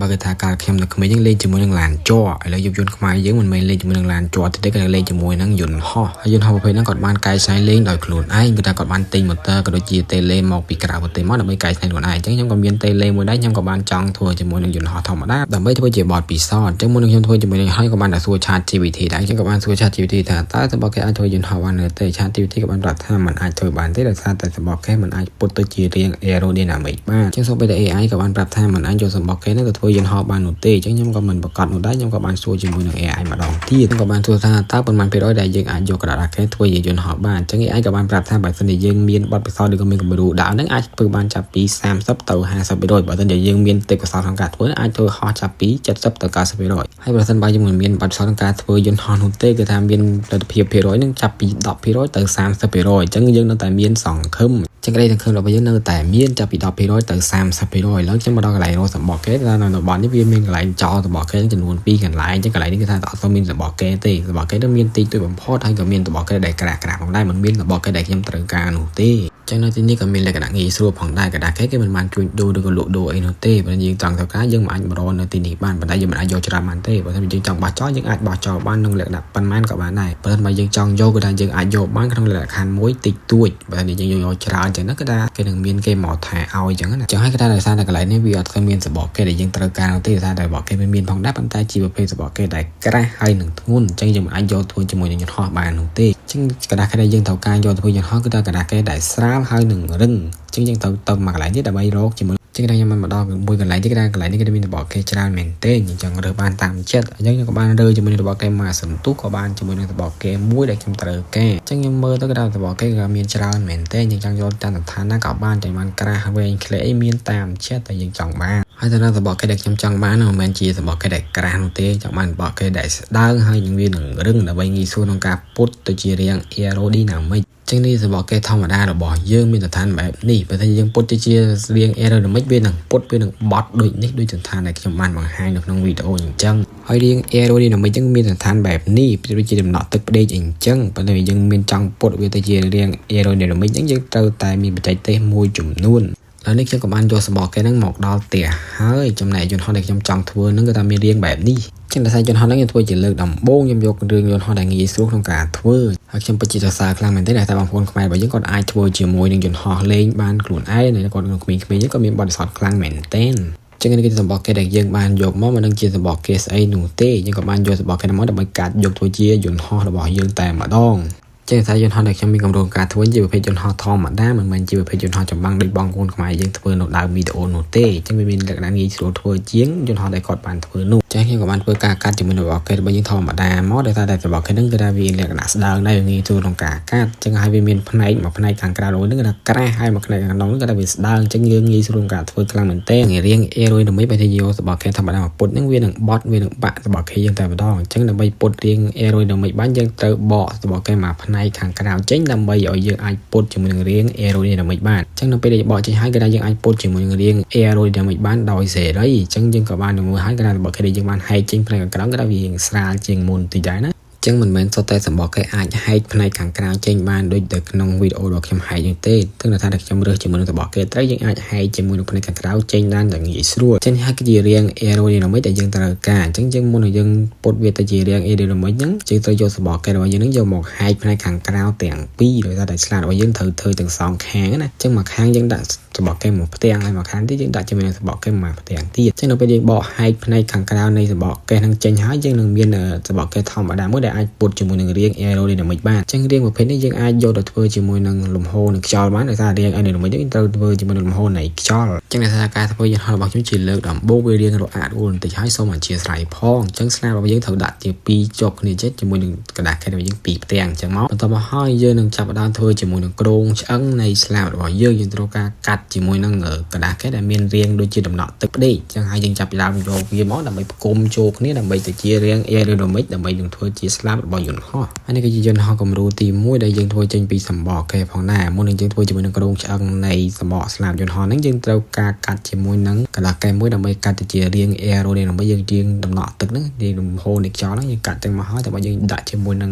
បើគេថាការខ្ញុំនៅក្មេងយើងលេងជាមួយនឹងឡានជ័រឥឡូវយុវជនខ្មែរយើងមិនមែនលេងជាមួយនឹងឡានជ័រទេគេលេងជាមួយនឹងយន្តហោះហើយយន្តហោះប្រភេទហ្នឹងគាត់បានកែច្នៃលេងដោយខ្លួនឯងគឺថាគាត់បានទិញម៉ូទ័រក៏ដូចជាតេឡេមកពីក្រៅប្រទេសមកដើម្បីកែច្នៃខ្លួនឯងអញ្ចឹងខ្ញុំក៏មានតេឡេមួយដែរខ្ញុំក៏បានចង់ធ្វើជាមួយនឹងយន្តហោះធម្មតាដើម្បីធ្វើជាបទពិសោធន៍អញ្ចឹងមុននឹងខ្ញុំធ្វើជាមួយនឹងហើយក៏បានតែសួរ ChatGPT ដែរអញ្ចឹងក៏បានសួរ ChatGPT ថាតើសម្បកគេអាចធ្វើយន្តហោះបានទេ ChatGPT ក៏បានប្រាប់ថាมันអាចធ្វើបានទេដោយសារតែសម្បកគេมันអាចពុតទៅជារាង aerodynamic បានអញ្ចឹងសូម្បីតែ AI ក៏បានប្រាប់ថាมันអាចយកសម្បកគេហ្នឹងទៅធ្វើយន្តហោះបាននោះទេអញ្ចឹងខ្ញុំក៏មិនប្រកាសនោះដែរខ្ញុំក៏បានសួរជាមួយនឹង AI ម្ដងទៀតក៏បានសួរថាតើប៉ុន្មាន%ដែលយើងអាចយកក្រដាសអាខេធ្វើជាយន្តហោះបានអញ្ចឹង AI ក៏បានប្រាប់ថាបើសិនជាយើងមានបទពិសោធន៍ឬក៏មានគំរូដើមហ្នឹងអាចធ្វើបានចាប់ពី30ទៅ50%បើសិនជាយើងមានទេពកោសល្យក្នុងការធ្វើអាចធ្វើហោះចាប់ពី70ទៅ90%ហើយបើសិនបើយើងមិនមានបទពិសោធន៍ក្នុងការធ្វើយន្តហោះនោះទេគឺថាមានលទ្ធភាពភាគរយនឹងចាប់ពី10%ទៅ30%អញ្ចឹងយើងនៅតែមានសង្ឃឹមចឹងក្តីទាំងឃើញរបស់យើងនៅតែមានចាប់ពី10%ទៅ30%ឥឡូវខ្ញុំមកដល់កន្លែងរកសម្បកគេថានៅតំបន់នេះវាមានកន្លែងចោលសម្បកគេចំនួន2កន្លែងអញ្ចឹងកន្លែងនេះគឺថាអត់មានសម្បកគេទេសម្បកគេនឹងមានទីទួយបំផុតហើយក៏មានសម្បកគេដែលក្រាស់ៗផងដែរមិនមានសម្បកគេដែលខ្ញុំត្រូវការនោះទេចឹងនៅទីនេះក៏មានលក្ខណៈងាយស្រួលផងដែរកដាគេមិនបានជួញដូរឬក៏លក់ដូរអីនោះទេបើយើងចង់ត្រូវការយើងមិនអាចបរននៅទីនេះបានប៉ុន្តែយើងមិនអាចយកច្រើនបានទេបើយើងចង់បោះចោលយើងអាចបោះចោលបានក្នុងលក្ខណៈប៉ុន្មានក៏បានដែរបើមិនយើងចង់យកគឺថាយើងអាចយកបានក្នុងលក្ខណៈមួយតិចតួចបើយើងយកច្រើនចឹងណាគឺថាគេនឹងមានគេមកថែឲ្យចឹងណាចឹងហើយគេថាដោយសារតែកន្លែងនេះវាអត់ស្គាល់មានសម្បកគេដែលយើងត្រូវការនោះទេដោយសារតែសម្បកគេមានផងដែរប៉ុន្តែជាប្រភេទសម្បកគេដែលក្រាស់ហើយនឹងធ្ងន់ចឹងយើងមិនអាចយកធ្វើជាមួយនឹងយន្តហោះបាននោះទេចឹងកដាគេដែលយើងត្រូវការយកធ្វើយន្តហោះគឺថាកដាគេដែលស្រាលហើយនឹងរឹងចឹងយើងត្រូវទៅមកកន្លែងនេះដើម្បីរកជាមួយចឹងខ្ញុំមកដល់មួយកន្លែងនេះគឺកន្លែងនេះគេមានសម្បកគេច្រើនមែនទេអញ្ចឹងរើសបានតាមចិត្តអញ្ចឹងខ្ញុំក៏បានរើជាមួយនឹងសម្បកគេមកសន្ទុះក៏បានជាមួយនឹងសម្បកគេមួយដែលខ្ញុំត្រូវការអញ្ចឹងខ្ញុំមើលទៅគឺថាសម្បកគេក៏មានច្រើនមែនទេអញ្ចឹងចង់យកតាមស្ថានណាក៏បានតែបានក្រាស់វែងខ្លីអីមានតាមចិត្តតែយើងចង់បានហើយទៅដល់សម្បកគេដែលខ្ញុំចង់បានមិនមែនជាសម្បកគេដែលក្រាស់នោះទេចង់បានសម្បកគេដែលស្ដើងហើយនឹងវានឹងរឹងដើម្បីងាយស្រួលក្នុងការពុតទៅជារាង aerodynamicចឹងនេះសម្បកគេធម្មតារបស់យើងមានស្ថានបែបនេះបើថាយើងពុតទៅជារាង aerodynamic វានឹងពុតវានឹងបត់ដូចនេះដូចស្ថានដែលខ្ញុំបានបង្ហាញនៅក្នុងវីដេអូអញ្ចឹងហើយរាង aerodynamic ចឹងមានស្ថានបែបនេះប្រៀបដូចជាដំណក់ទឹកផ្ដេកអញ្ចឹងបើតែយើងមានចង់ពុតវាទៅជារាង aerodynamic ចឹងយើងត្រូវតែមានបច្ចេកទេសមួយចំនួនហើយនេះខ្ញុំក៏បានយកសម្បកគេហ្នឹងមកដល់ផ្ទះហើយចំណែកយន្តហោះដែលខ្ញុំចង់ធ្វើហ្នឹងគឺថាមានរាងបែបនេះចឹងដោយសារយន្តហោះហ្នឹងខ្ញុំធ្វើជាលើកដំបូងខ្ញុំយករឿងយន្តហោះដែលងាយស្រួលក្នុងការធ្វើហើយខ្ញុំពិតជាសរសើរខ្លាំងមែនទេដែលតែបងប្អូនខ្មែររបស់យើងគាត់អាចធ្វើជាមួយនឹងយន្តហោះលេងបានខ្លួនឯងហើយគាត់ក្មេងៗក៏មានបទពិសោធន៍ខ្លាំងមែនទែនចឹងនេះគឺសម្បកគេដែលយើងបានយកមកមិននឹងជាសម្បកគេស្អីនោះទេយើងក៏បានយកសម្បកគេមកដើម្បីកាត់យកធ្វើជាយន្តហោះរបស់យើងតែម្ដងចឹងថាយន្តហោះដែលខ្ញុំមានកម្រងការធ្វើជាប្រភេទយន្តហោះធម្មតាមិនមែនជាប្រភេទយន្តហោះចម្បាំងដូចបងប្អូនខ្មែរយើងធ្វើនៅដើមវីដេអូនោះទេចឹងវាមានលក្ខណៈងាយស្រួលធ្វើជាងយន្តហោះដែលគាត់បានធ្វើនោះចឹងខ្ញុំក៏បានធ្វើការកាត់ជាមួយនឹងសម្បកគេរបស់យើងធម្មតាមកដោយសារតែសម្បកគេហ្នឹងគឺថាវាលក្ខណៈស្ដើងដែរងាយស្រួលក្នុងការកាត់ចឹងហើយវាមានផ្នែកមួយផ្នែកខាងក្រៅហ្នឹងគឺថាក្រាស់ហើយមួយផ្នែកខាងក្នុងហ្នឹងគឺថាវាស្ដើងចឹងយើងងាយស្រួលក្នុងការធ្វើខ្លាំងមែនទេរៀង aerodynamic បើថាយកសម្បកគេធម្មតាមកពុតហ្នឹងវានឹងបត់វានឹងបាក់សម្បកគេយើងតែម្ដងចឹងដើម្បីពុតរៀង aerodynamic បានយើងត្រូវបកសម្បកគេមកផ្នែកខាងក្រៅចេញដើម្បីឲ្យយើងអាចពុតជាមួយនឹងរាង aerodynamic បានអញ្ចឹងនៅពេលដែលបកចេញហើយគឺថាយើងអាចពុតជាមួយនឹងរាង aerodynamic បានដោយសេរីអញ្ចឹងយើងក៏បានមើលហើយគឺថារបស់គេដែលយើងបានហែកចេញផ្នែកខាងក្រៅគឺថាវាស្រាលជាងមុនតិចដែរណាចឹងមិនមែនសុទ្ធតែសម្បកគេអាចហែកផ្នែកខាងក្រៅចេញបានដូចទៅក្នុងវីដេអូរបស់ខ្ញុំហែកនេះទេទើបថាខ្ញុំរើសជាមួយនឹងសម្បកគេត្រូវយើងអាចហែកជាមួយនឹងផ្នែកខាងក្រៅចេញបានយ៉ាងងាយស្រួលចឹងហើយគឺជារាង aerodynamic ដែលយើងត្រូវការអញ្ចឹងយើងមុននឹងយើងពុតវាទៅជារាង aerodynamic ហ្នឹងយើងត្រូវយកសម្បកគេរបស់យើងហ្នឹងយកមកហែកផ្នែកខាងក្រៅទាំងពីរដោយសារតែឆ្លាតរបស់យើងត្រូវធ្វើទាំងសងខាងណាអញ្ចឹងមួយខាងយើងដាក់សម្បកគេមកផ្ទាំងហើយមួយខាងទៀតយើងដាក់ជាមួយនឹងសម្បកគេមកផ្ទាំងទៀតអញ្ចឹងនៅពេលយើងបកហែកផ្នែកខាងក្រៅនៃសម្បកគេហ្នឹងចេញហើយយើងនឹងមានសម្បកគេធម្មតាមួយដែលអាចពុតជាមួយនឹងរាង aerodynamic បានអញ្ចឹងរាងប្រភេទនេះយើងអាចយកទៅធ្វើជាមួយនឹងលំហូរនៃខ្យល់បានដោយសាររាង aerodynamic យើងត្រូវធ្វើជាមួយនឹងលំហូរនៃខ្យល់អញ្ចឹងដោយសារការធ្វើយន្តហោះរបស់ខ្ញុំជាលើកដំបូងវារាងរអាក់រអួលបន្តិចហើយសូមអធិស្ឋានផងអញ្ចឹងស្លាបរបស់យើងត្រូវដាក់ជា2ជាប់គ្នាចិត្តជាមួយនឹងกระดาษគេរបស់យើង2ផ្ទាំងអញ្ចឹងមកបន្ទាប់មកហើយយើងនឹងចាប់ផ្ដើមធ្វើជាមួយនឹងគ្រោងឆ្អឹងនៃស្លាបរបស់យើងត្រូវការកាត់ជាមួយនឹងกระดาษគេដែលមានរាងដូចជាដំណក់ទឹកផ្ដេកអញ្ចឹងហើយយើងចាប់ផ្ដើមយកវាមកដើម្បីផ្គុំចូលគ្នាដើម្បីទៅជារាង aerodynamic ដើម្បីនឹងធ្វើជាស្លាបរបស់យន្តហោះហើយនេះគឺជាយន្តហោះគំរូទី1ដែលយើងធ្វើចេញពីសម្បកគេផងដែរមុននឹងយើងធ្វើជាមួយនឹងគ្រោងឆ្អឹងនៃសម្បកស្លាបយន្តហោះហ្នឹងយើងត្រូវការកាត់ជាមួយនឹងกระดาษគេមួយដើម្បីកាត់ទៅជារាង aerodynamic យើងជាងដំណក់ទឹកហ្នឹងជាលំហូរនៃខ្យល់ហ្នឹងយើងកាត់ទាំងមកហើយតែបើយើងដាក់ជាមួយនឹ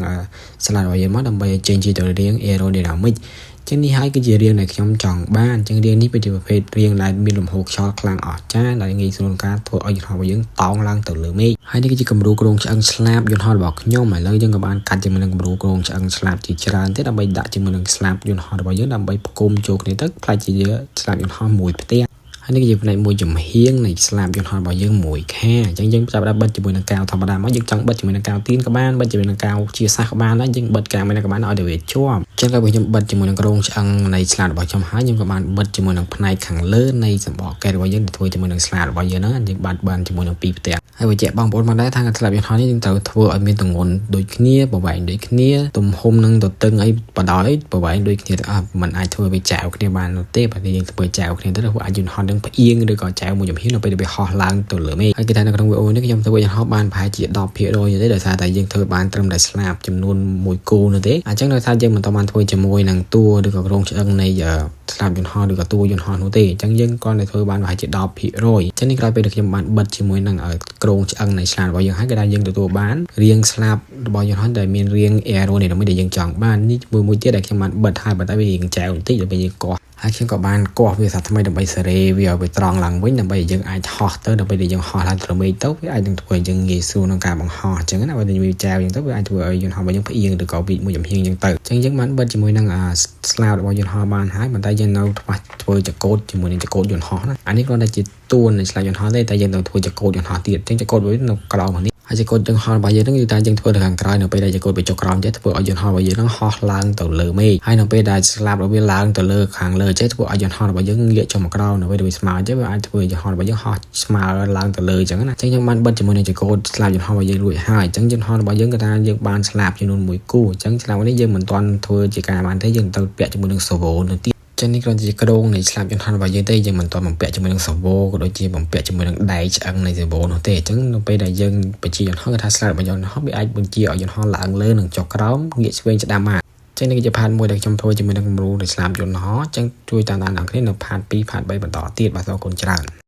ងស្លាបរបស់យើងមកដើម្បីឲ្យចេញជាទៅរាង aerodynamic ចឹងនេះហើយគឺជារៀងដែលខ្ញុំចង់បានចឹងរៀងនេះគឺជាប្រភេទរៀងដែលមានលំហូរខ្យល់ខ្លាំងអស្ចារ្យដែលងាយស្រួលក្នុងការធ្វើឲ្យយន្តហោះរបស់យើងតោងឡើងទៅលើមេឃហើយនេះគឺជាគំរូគ្រោងឆ្អឹងស្លាបយន្តហោះរបស់ខ្ញុំឥឡូវយើងក៏បានកាត់ជាមួយនឹងគំរូគ្រោងឆ្អឹងស្លាបជាច្រើនទៀតដើម្បីដាក់ជាមួយនឹងស្លាបយន្តហោះរបស់យើងដើម្បីផ្គុំចូលគ្នាទៅផ្លាច់ជាស្លាបយន្តហោះមួយផ្ទាំងហើយនេះគឺជាផ្នែកមួយចំហៀងនៃស្លាបយន្តហោះរបស់យើងមួយខាអញ្ចឹងយើងចាប់ដាក់បិទជាមួយនឹងកៅធម្មតាមកយើងចង់បិទជាមួយនឹងកៅទៀនក៏បានបិទជាមួយនឹងកៅជាសាសក៏បានដែរយើងបិទកៅមួយណាក៏បានឲ្យតែវាជាប់ចឹងក៏ខ្ញុំបិទជាមួយនឹងគ្រោងឆ្អឹងនៃស្លាបរបស់ខ្ញុំហើយខ្ញុំក៏បានបិទជាមួយនឹងផ្នែកខាងលើនៃសម្បកកែរបស់យើងទៅធ្វើជាមួយនឹងស្លាបរបស់យើងហ្នឹងយើងបានជាមួយនឹងពីរផ្ទាំងហើយបញ្ជាក់បងប្អូនមកដែរថាស្លាបយន្តហោះនេះយើងត្រូវធ្វើឲ្យមានទម្ងន់ដូចគ្នាប្រវែងដូចគ្នាទំហំនិងទទឹងអីបដ ாய் ប្រវែងដូចគ្នាទាំងអស់มันអាចធ្វើវាចែវគ្នាបាននោះទេបើយើងធ្វើចែវគ្នាទៅអាចយន្តហោះនឹងផ្អៀងឬក៏ចែវមួយចំហៀងនៅពេលដែលវាហោះឡើងទៅលើមេឃហើយគេថានៅក្នុងវីដេអូនេះខ្ញុំធ្វើយន្តហោះបានប្រហែលជា 10% ទេដោយសារតែយើងធ្វើបានត្រឹមតែស្លាបចំនួន1គូនោះទេអញ្ចឹងដោយសារយើងមិនតបានធ្វើជាមួយនឹងតួឬក៏គ្រោងឆ្អឹងនៃស្លាបយន្តហោះឬក៏តួយន្តហោះនោះទេអញ្ចឹងយើងគ្រាន់តែធ្វើបានប្រហែលជា 10% អញ្ចឹងនេះក្រោយពេលដែលខ្ញុំបានបិទជាមួយនឹងគ្រោងឆ្អឹងនៃស្លាបរបស់យើងហើយគេថាយើងទទួលបានរាងស្លាបរបស់យន្តហោះដែលមានរាង aerodynamic ដែលយើងចង់បាននេះមួយទៀតដែលខ្ញុំបានបិទហើយប៉ុន្តែវារាងចែវបន្តិចដើម្បីយើងកោះហើយខ្ញុំក៏បានកោះវាសាថ្មីដើម្បីសេរីវាឲ្យវាត្រង់ឡើងវិញដើម្បីយើងអាចហោះទៅដើម្បីដែលយើងហោះឡើងទៅមេឃទៅវាអាចនឹងធ្វើឲ្យយើងងាយស្រួលក្នុងការបង្ហោះអញ្ចឹងណាបើយើងចែវអញ្ចឹងទៅវាអាចធ្វើឲ្យយន្តហោះរបស់យើងផ្អៀងឬក៏វិមួយចំហៀងអញ្ចឹងទៅអញ្ចឹងយើងបានបិទជាមួយនឹងស្លាបរបស់យន្តហោះបានហើយប៉ុន្តែយើងនៅខ្វះធ្វើចកូតជាមួយនឹងចកូតយន្តហោះណាអានេះគ្រាន់តែជាតួនៃស្លាបយន្តហោះទេតែយើងត្រូវធ្វើចកូតយន្តហោះទៀតអញ្ចឹងចកូតវានៅក្រោមនេះហើយចកូតយន្តហោះរបស់យើងហ្នឹងគឺតែយើងធ្វើទៅខាងក្រោយនៅពេលដែលចកូតវាចុះក្រោមចេះធ្វើឲ្យយន្តហោះរបស់យើងហ្នឹងហោះឡើងទៅលើមេឃហើយនៅពេលដែលស្លាបរបស់វាឡើងទៅលើខាងលើចេះធ្វើឲ្យយន្តហោះរបស់យើងងាកចុះមកក្រោមនៅពេលដែលវាស្មើចេះវាអាចធ្វើឲ្យយន្តហោះរបស់យើងហោះស្មើឡើងទៅលើអញ្ចឹងណាអញ្ចឹងខ្ញុំបានបិទជាមួយនឹងចកូតស្លាបយន្តហោះរបស់យើងរួចហើយអញ្ចឹងយន្តហោះរបស់យើងក៏ថាយើងបានស្លាបចំនួន1គូអញ្ចឹងស្លាបនេះយើងមិនទាន់ធ្វើជាការបានទេយើងត្រូវពាក់ជាមួយនឹង servo នៅទីចឹងនេះគ្រាន់តែជាគ្រោងនៃស្លាបយន្តហោះរបស់យើងទេយើងមិនទាន់បំពាក់ជាមួយនឹង servo ក៏ដូចជាបំពាក់ជាមួយនឹងដែកឆ្អឹងនៃ servo នោះទេអញ្ចឹងនៅពេលដែលយើងបញ្ជាយន្តហោះគឺថាស្លាបរបស់យន្តហោះវាអាចបញ្ជាឲ្យយន្តហោះឡើងលើនិងចុះក្រោមងាកឆ្វេងស្ដាំបានចឹងនេះគឺជាផាតមួយដែលខ្ញុំធ្វើជាមួយនឹងគំរូនៃស្លាបយន្តហោះចឹងជួយតាមដានអ្នកគ្នានៅផាត2ផាត3បន្តទៀតបាទសូមអរគុណច្រើន